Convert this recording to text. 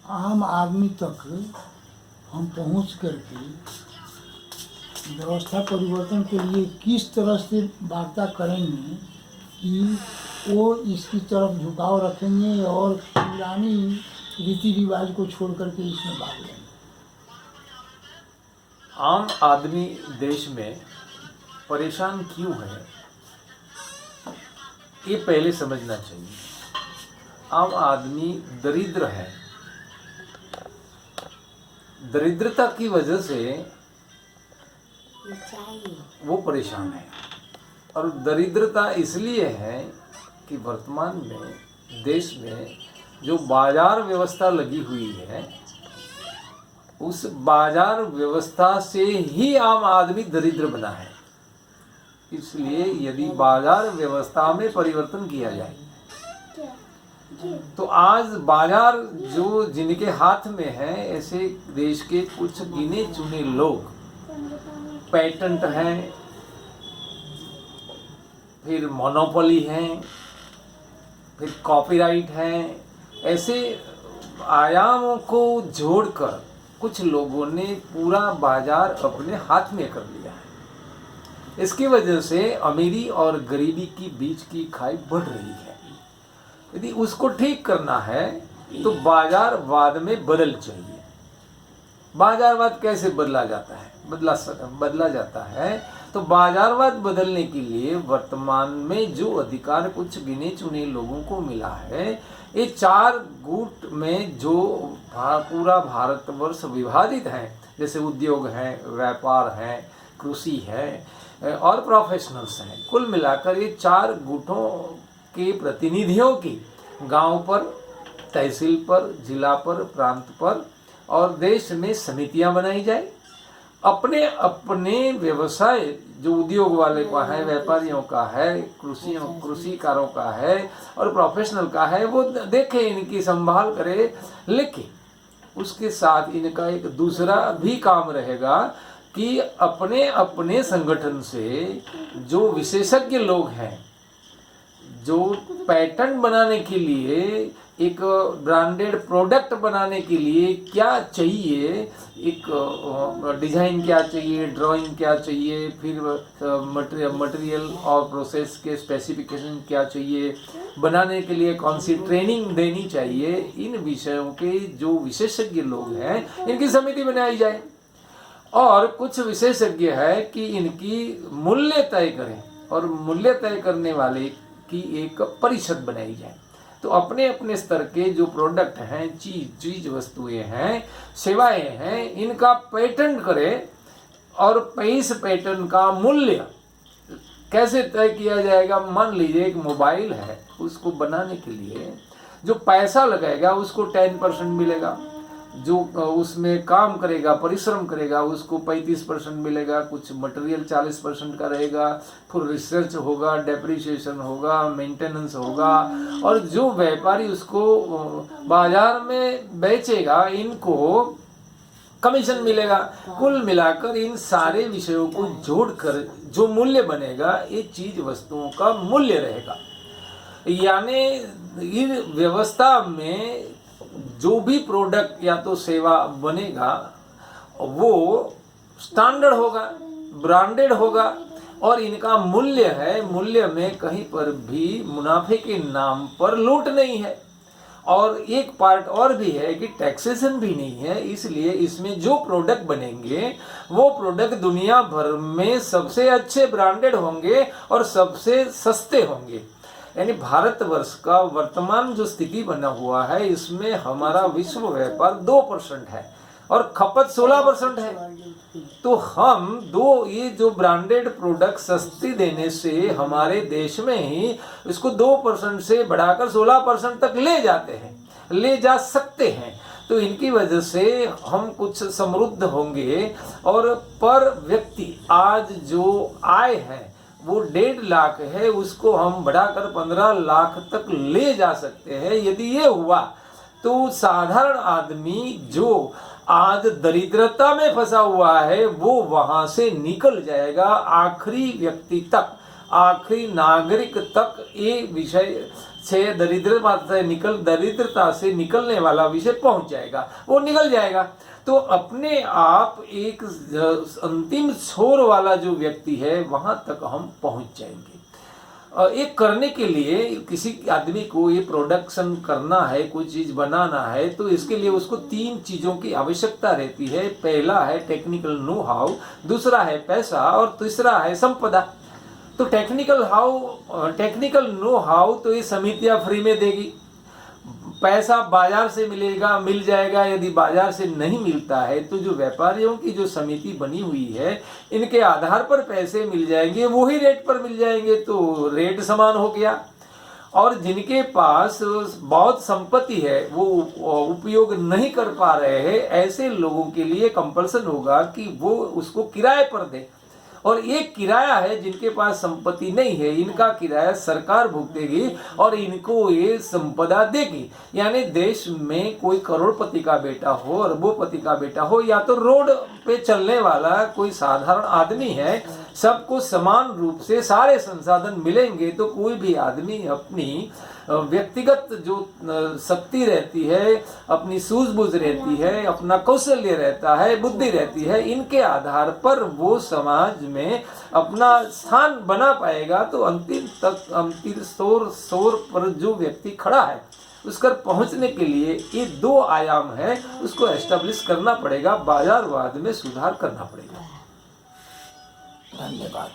आम आदमी तक हम पहुंच करके व्यवस्था परिवर्तन के लिए किस तरह से वार्ता करेंगे कि वो इसकी तरफ झुकाव रखेंगे और पुरानी रीति रिवाज को छोड़ करके इसमें भाग लेंगे। आम आदमी देश में परेशान क्यों है, ये पहले समझना चाहिए। आम आदमी दरिद्र है। दरिद्रता की वजह से वो परेशान है, और दरिद्रता इसलिए है कि वर्तमान में देश में जो बाजार व्यवस्था लगी हुई है, उस बाजार व्यवस्था से ही आम आदमी दरिद्र बना है। इसलिए यदि बाजार व्यवस्था में परिवर्तन किया जाए तो आज बाजार जो जिनके हाथ में है, ऐसे देश के कुछ गिने चुने लोग, पेटेंट हैं, फिर मोनोपोली हैं, फिर कॉपीराइट हैं, ऐसे आयामों को जोड़कर कुछ लोगों ने पूरा बाजार अपने हाथ में कर लिया है। इसकी वजह से अमीरी और गरीबी की बीच की खाई बढ़ रही है। यदि उसको ठीक करना है तो बाजारवाद में बदल चाहिए। बाजारवाद कैसे बदला जाता है? बदला जाता है तो बाजारवाद बदलने के लिए वर्तमान में जो अधिकार कुछ गिने चुने लोगों को मिला है, ये चार गुट में जो पूरा भारतवर्ष विभाजित है, जैसे उद्योग है, व्यापार है, कृषि है और प्रोफेशनल्स हैं, कुल मिलाकर ये चार गुटों के प्रतिनिधियों की गांव पर, तहसील पर, जिला पर, प्रांत पर और देश में समितियां बनाई जाए। अपने अपने व्यवसाय जो उद्योग वाले का है, व्यापारियों का है, कृषिकारों का है और प्रोफेशनल का है, वो देखे, इनकी संभाल करे। लेकिन उसके साथ इनका एक दूसरा भी काम रहेगा कि अपने अपने संगठन से जो विशेषज्ञ लोग हैं, जो पैटर्न बनाने के लिए, एक ब्रांडेड प्रोडक्ट बनाने के लिए क्या चाहिए, एक डिज़ाइन क्या चाहिए, ड्राइंग क्या चाहिए, फिर मटेरियल और प्रोसेस के स्पेसिफिकेशन क्या चाहिए, बनाने के लिए कौन सी ट्रेनिंग देनी चाहिए, इन विषयों के जो विशेषज्ञ लोग हैं, इनकी समिति बनाई जाए। और कुछ विशेषज्ञ है कि इनकी मूल्य तय करें और मूल्य तय करने वाले की एक परिषद बनाई जाए। तो अपने अपने स्तर के जो प्रोडक्ट हैं, चीज वस्तुएं हैं, सेवाएं हैं, इनका पेटेंट करें और इस पेटेंट का मूल्य कैसे तय किया जाएगा। मान लीजिए एक मोबाइल है, उसको बनाने के लिए जो पैसा लगेगा उसको 10% मिलेगा, जो उसमें काम करेगा, परिश्रम करेगा, उसको 35% मिलेगा, कुछ मटेरियल 40% का रहेगा, फिर रिसर्च होगा, डेप्रिसिएशन होगा, मेंटेनेंस होगा, और जो व्यापारी उसको बाजार में बेचेगा, इनको कमीशन मिलेगा। कुल मिलाकर इन सारे विषयों को जोड़कर जो मूल्य बनेगा, ये चीज वस्तुओं का मूल्य रहेगा। यानी इस व्यवस्था में जो भी प्रोडक्ट या तो सेवा बनेगा वो स्टैंडर्ड होगा, ब्रांडेड होगा और इनका मूल्य है, मूल्य में कहीं पर भी मुनाफे के नाम पर लूट नहीं है। और एक पार्ट और भी है कि टैक्सेशन भी नहीं है, इसलिए इसमें जो प्रोडक्ट बनेंगे वो प्रोडक्ट दुनिया भर में सबसे अच्छे ब्रांडेड होंगे और सबसे सस्ते होंगे। यानी भारतवर्ष का वर्तमान जो स्थिति बना हुआ है, इसमें हमारा विश्व व्यापार 2% है और खपत 16% है। तो हम ये जो ब्रांडेड प्रोडक्ट सस्ती देने से हमारे देश में ही इसको 2% से बढ़ाकर 16% तक ले जा सकते हैं। तो इनकी वजह से हम कुछ समृद्ध होंगे। और पर व्यक्ति आज जो आय है वो 1.5 लाख है, उसको हम बढ़ाकर 15 लाख तक ले जा सकते हैं। यदि ये हुआ तो साधारण आदमी जो आज दरिद्रता में फंसा हुआ है वो वहां से निकल जाएगा, आखिरी व्यक्ति तक आखिरी नागरिक तक ये विषय से दरिद्रता से निकलने वाला विषय पहुंच जाएगा, वो निकल जाएगा। तो अपने आप एक अंतिम छोर वाला जो व्यक्ति है वहां तक हम पहुंच जाएंगे। एक करने के लिए किसी आदमी को ये प्रोडक्शन करना है, कोई चीज़ बनाना है, तो इसके लिए उसको 3 चीज़ों की आवश्यकता रहती है। पहला है टेक्निकल नो हाउ, दूसरा है पैसा और तीसरा है संपदा। तो टेक्निकल नो हाउ तो ये समितियां फ्री में देगी, पैसा बाजार से मिल जाएगा। यदि बाजार से नहीं मिलता है तो जो व्यापारियों की जो समिति बनी हुई है इनके आधार पर पैसे मिल जाएंगे, वही रेट पर मिल जाएंगे, तो रेट समान हो गया। और जिनके पास बहुत संपत्ति है वो उपयोग नहीं कर पा रहे हैं, ऐसे लोगों के लिए कंपल्सन होगा कि वो उसको किराए पर दे। और ये किराया है, जिनके पास संपत्ति नहीं है इनका किराया सरकार भुगतेगी और इनको ये संपदा देगी। यानी देश में कोई करोड़पति का बेटा हो, अरबोपति का बेटा हो, या तो रोड पे चलने वाला कोई साधारण आदमी है, सबको समान रूप से सारे संसाधन मिलेंगे तो कोई भी आदमी अपनी व्यक्तिगत जो शक्ति रहती है, अपनी सूझबूझ रहती है, अपना कौशल्य रहता है, बुद्धि रहती है, इनके आधार पर वो समाज में अपना स्थान बना पाएगा। तो अंतिम स्तर पर जो व्यक्ति खड़ा है उस पर पहुंचने के लिए ये 2 आयाम है, उसको एस्टेब्लिश करना पड़ेगा, बाजारवाद में सुधार करना पड़ेगा। धन्यवाद।